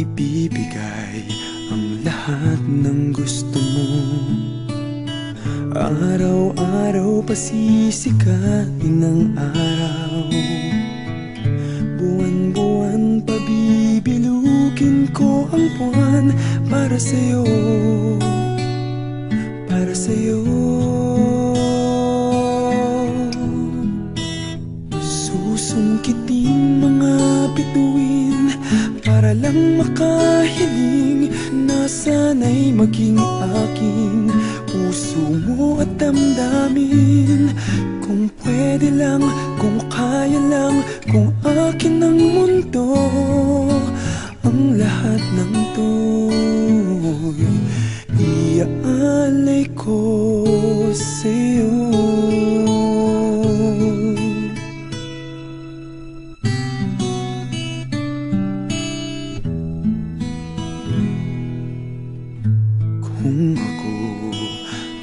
ibibigay ang lahat ng gusto mo. Araw-araw pasisikatin ang araw, buwan-buwan pabibilukin ko ang buwan para sa'yo, para sa'yo. Susungkitin mga bituin para lang makahiling na sana'y maging aking puso mo at damdamin. Kung pwede lang, kung kaya lang, kung akin ang mundo, ang lahat ng to'y iaalay ko sa'yo. Kung ako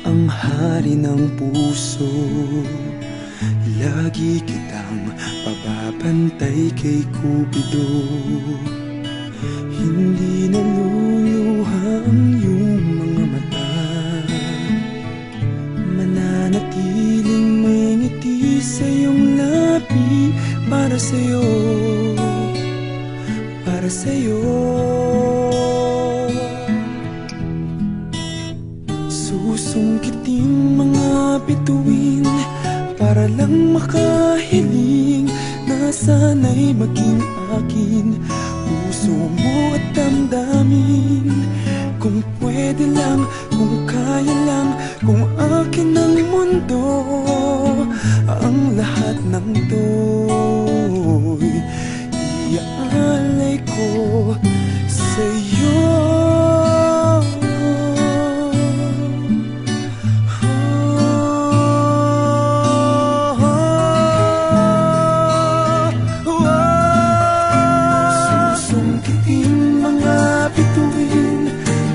ang hari ng puso, lagi kitang pababantay kay Cupido. Hindi naluluha ang iyong mga mata, mananatiling may ngiti sa iyong labi para sa'yo, para sa'yo. Susungkitin mga bituin para lang makahiling na sana'y maging akin puso mo at damdamin. Kung pwede lang, kung kaya lang, kung akin ang mundo, ang lahat ng to'y iaalay ko sa'yo.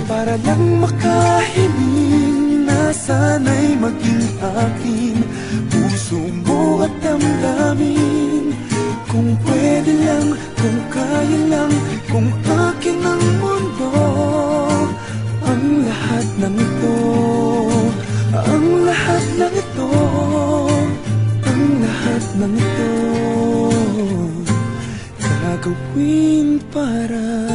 Para lang makahiling na sana'y maging akin puso mo at damdamin. Kung pwede lang, kung kaya lang, kung akin ang mundo, ang lahat ng ito, ang lahat ng ito, ang lahat ng ito, gagawin para